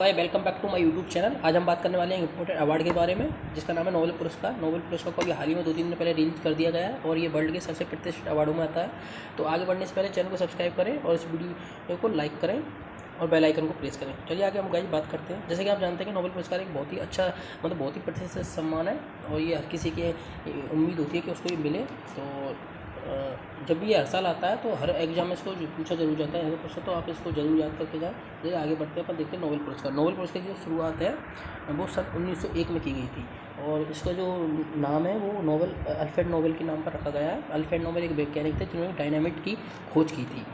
Hi, welcome back to my YouTube channel. आज हम बात करने वाले हैं इम्पोर्टेंट अवार्ड के बारे में, जिसका नाम है नोबेल पुरस्कार। नोबेल पुरस्कार को अभी हाल ही में 2-3 दिन पहले रिलीज कर दिया गया है और ये वर्ल्ड के सबसे प्रतिष्ठित अवार्डों में आता है। तो आगे बढ़ने से पहले चैनल को सब्सक्राइब करें और इस वीडियो को लाइक करें और बेल आइकन को प्रेस करें। चलिए आगे हम गाइस बात करते हैं। जैसे कि आप जानते हैं कि नोबेल पुरस्कार एक बहुत ही अच्छा बहुत ही प्रतिष्ठित सम्मान है और ये हर किसी की उम्मीद होती है कि उसको ये मिले। तो जब भी ये हर साल आता है तो हर एग्जाम में इसको पूछा जरूर जाता है, ऐसा तो आप इसको जरूर याद करके जाएँ। चलिए आगे बढ़ते हैं, अपन देखते हैं नोबेल पुरस्कार। नोबेल पुरस्कार की जो शुरुआत है वो सन 1901 में की गई थी और इसका जो नाम है वो अल्फ्रेड नोबेल के नाम पर रखा गया है। अल्फ्रेड नोबेल एक वैज्ञानिक थे जिन्होंने डायनामिट की खोज की थी।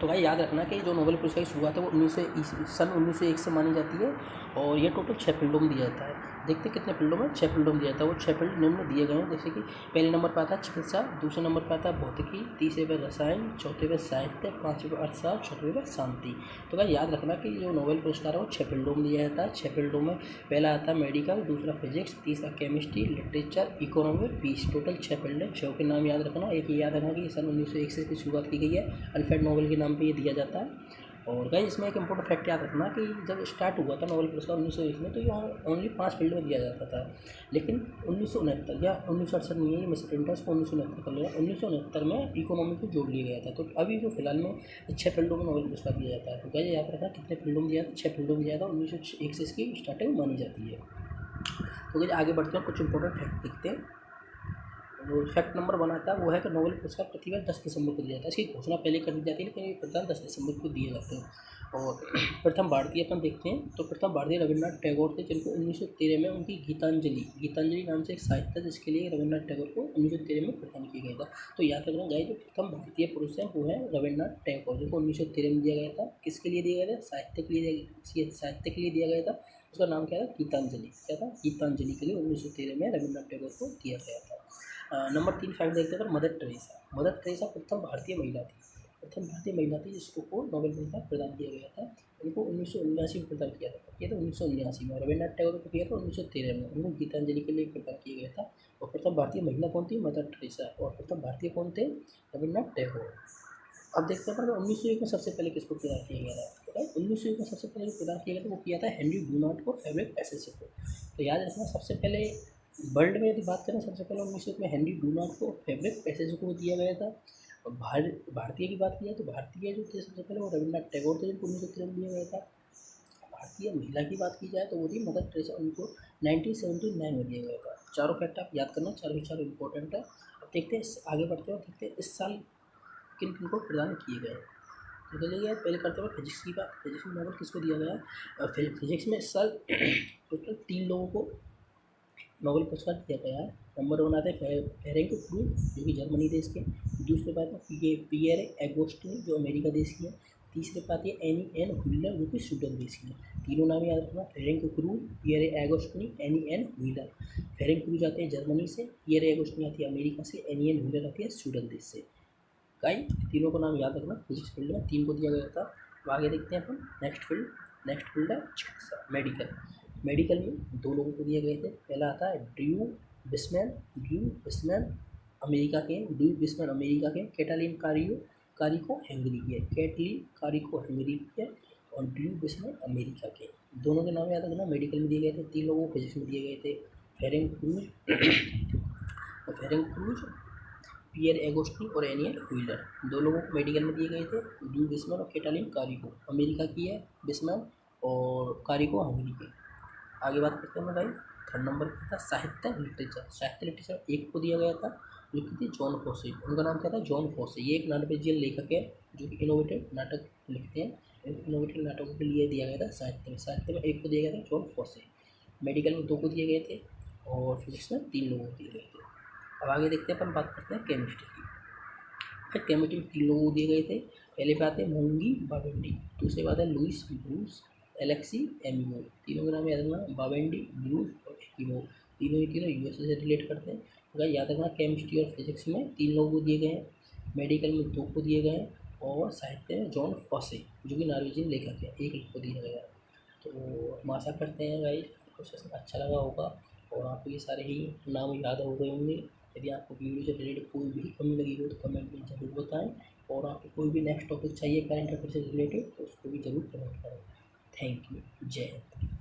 तो भाई याद रखना कि जो नोबेल पुरस्कार की शुरुआत है वो सन 1901 से मानी जाती है और ये टोटल 6 फील्डों में दिया जाता है। देखते हैं कितने फील्डों में, 6 फील्डों में दिया जाता है। वो 6 फील्ड निम्न दिए गए हैं, जैसे कि पहले नंबर पर आता है चिकित्सा, दूसरे नंबर पर आता है भौतिकी, तीसरे पर रसायन, चौथे पर साहित्य, पाँचवें पर अर्थशास्त्र, छठवें पर शांति। तो भाई याद रखना कि जो नोबेल पुरस्कार है वो 6 फील्डों में दिया जाता है। 6 फील्डों में पहला आता है मेडिकल, दूसरा फिजिक्स, तीसरा chemistry, literature, economy, peace. Total 6 field है। 6 के नाम याद रखना। एक ये याद रखना कि सन 1901 से इसकी शुरुआत की गई है, अल्फ्रेड नोबेल के नाम पर ये दिया जाता है। और गाइस इसमें एक इंपॉर्टेंट फैक्ट याद रखना कि जब स्टार्ट हुआ था नोबेल पुरस्कार 1901 में, तो ये ओनली 5 फील्ड में दिया जाता था। लेकिन 1969 या 1968 में, ये मिस प्रिंटर्स को 1969 कर लेना, 1969 में इकोनॉमी को जोड़ लिया गया था। तो अभी जो फिलहाल में 6 फील्डों में नोबेल पुरस्कार दिया जाता है। तो गाइस याद रखना कितने फील्डों में दिया था, 6 फील्डों में दिया था। 1901 से इसकी स्टार्टिंग मानी जाती है। तो गाइस आगे बढ़ते हैं, कुछ इंपॉर्टेंट फैक्ट देखते हैं। जो फैक्ट नंबर 1 आता है वो है कि नोबेल पुरस्कार प्रति वर्ष 10 दिसंबर को दिया जाता है। इसकी घोषणा पहले कर दी जाती है लेकिन ये प्रदान 10 दिसंबर को दिए जाते हैं। और प्रथम भारतीय अपन देखते हैं तो प्रथम भारतीय रविन्द्रनाथ टैगोर थे, जिनको 1913 में उनकी गीतांजलि नाम से एक साहित्य है जिसके लिए रविन्द्रनाथ टैगोर को 1913 में प्रदान किया गया था। तो याद रखना गाइस, जो प्रथम भारतीय पुरुष हैं वो है रविन्द्रनाथ टैगोर, जिनको 1913 में दिया गया था। किसके लिए दिया गया था? साहित्य के लिए दिया गया था। उसका नाम क्या था? गीतांजलि। क्या था? गीतांजलि के लिए 1913 में रविन्द्रनाथ टैगोर को दिया गया था। नंबर 3 फैक्ट देखते हैं। मदर टेरेसा प्रथम भारतीय महिला थी जिसको नोबेल पुरस्कार प्रदान किया गया था। उनको 1979 में प्रदान किया था। किया था 1979 में। रविन्द्रनाथ टैगोर को किया था 1913 में। उनको गीतांजलि के लिए प्रदान किया गया था। और प्रथम भारतीय महिला कौन थी? Mother Teresa. और प्रथम भारतीय कौन थे? रविन्द्रनाथ टैगोर। अब देखते हैं 1901 में सबसे पहले किसको प्रदान किया गया था। 1901 में सबसे पहले जो प्रदान किया गया था वो किया था हेनरी डुनान्ट को फेवरेट पैसेज को। तो याद रखना, सबसे पहले वर्ल्ड में यदि बात करें, सबसे पहले 1901 में हेनरी डुनान्ट को फेवरेट पैसेज को दिया गया था। और भारतीय की बात की जाए तो भारतीय जो थे सबसे पहले वो रविन्द्रनाथ टैगोर थे, जिनको 1913 में दिया गया था। भारतीय महिला की बात की जाए तो वो थी मदर टेरेसा, उनको 1979 में दिया गया था। चारों फैक्ट आप याद करना, चारों के चारों इंपॉर्टेंट है। अब देखते हैं आगे बढ़ते हैं और देखते हैं इस साल किन किन को प्रदान किए गए। तो चलिए पहले करते हैं फिजिक्स की बात। फिजिक्स में नोबेल किसको दिया गया? फिजिक्स में इस साल टोटल 3 लोगों को नोबेल पुरस्कार दिया गया है। नंबर 1 आता है फेरेंक क्रूज, जो कि जर्मनी देश के। दूसरे पर आता है पियर एगोस्टिनी, जो अमेरिका देश की है। तीसरे पर आती है एनी एन व्हीलर, जो कि स्वीडन देश की है। तीनों नाम याद रखना, Ferenc Krausz, Pierre Agostini, Anne L'Huillier. Ferenc Krausz आते हैं जर्मनी से, पियर एगोस्टिनी आती है अमेरिका से, एनी एन व्हीलर आती है स्वीडन देश से। गाइस तीनों को नाम याद रखना। फिजिक्स फील्ड में 3 को दिया गया था। तो आगे देखते हैं अपन नेक्स्ट फील्ड है चिकित्सा, मेडिकल में 2 लोगों को दिए गए थे। पहला आता है ड्रू बिस्मैन अमेरिका के। कैटलिन कारिको हंगरी के और ड्रू बिस्मैन अमेरिका के। दोनों के नाम याद रखना। मेडिकल में दिए गए थे 3 लोगों को, फिजिक्स में दिए गए थे फेरेंक क्रूज पियर एगोस्टिनी और एनियल व्हीलर। 2 लोगों को मेडिकल में दिए गए थे, ड्रू बिस्मैन और कैटलिन कारिको। अमेरिका की है बिस्मैन और कारिको हंगरी के। आगे बात करते हैं भाई, 3rd नंबर पर था साहित्य लिटरेचर 1 को दिया गया था, जो कि थी जॉन फॉसे। उनका नाम क्या था? John Fosse. ये एक नॉर्वेजियन लेखक है जो कि इनोवेटिव नाटक लिखते हैं। इनोवेटिव नाटकों के लिए दिया गया था साहित्य में 1 को दिया गया था जॉन फॉसे। मेडिकल में 2 को दिए गए थे और फिजिक्स में 3 लोगों को दिए गए थे। अब आगे देखते हैं, अपन बात करते हैं केमिस्ट्री की। फिर केमिस्ट्री में 3 लोगों को दिए गए थे। पहले पे आते हैं मोंगी बावेंडी, दूसरे बात है लुइस ब्रूस एलेक्सी एमिमो। तीनों के नाम याद रखना, बावेंडी, ब्रूस और एमिमो। तीनों यूएसए से रिलेट करते हैं। तो याद रखना, केमिस्ट्री और फिजिक्स में 3 लोगों को दिए गए हैं, मेडिकल में 2 को दिए गए हैं और साहित्य में जॉन फॉसे, जो कि नॉर्वेजियन लेखक है, 1 को दिया गया। तो हम आशा करते हैं भाई आपको सेशन अच्छा लगा होगा और आपको ये सारे ही नाम याद हो गए होंगे। यदि आपको वीडियो से रिलेटेड कोई भी कमी लगी हो तो कमेंट में ज़रूर बताएं और आपको कोई भी नेक्स्ट टॉपिक चाहिए करंट अफेयर से रिलेटेड तो उसको भी ज़रूर कमेंट करें। Thank you. जय हिंद।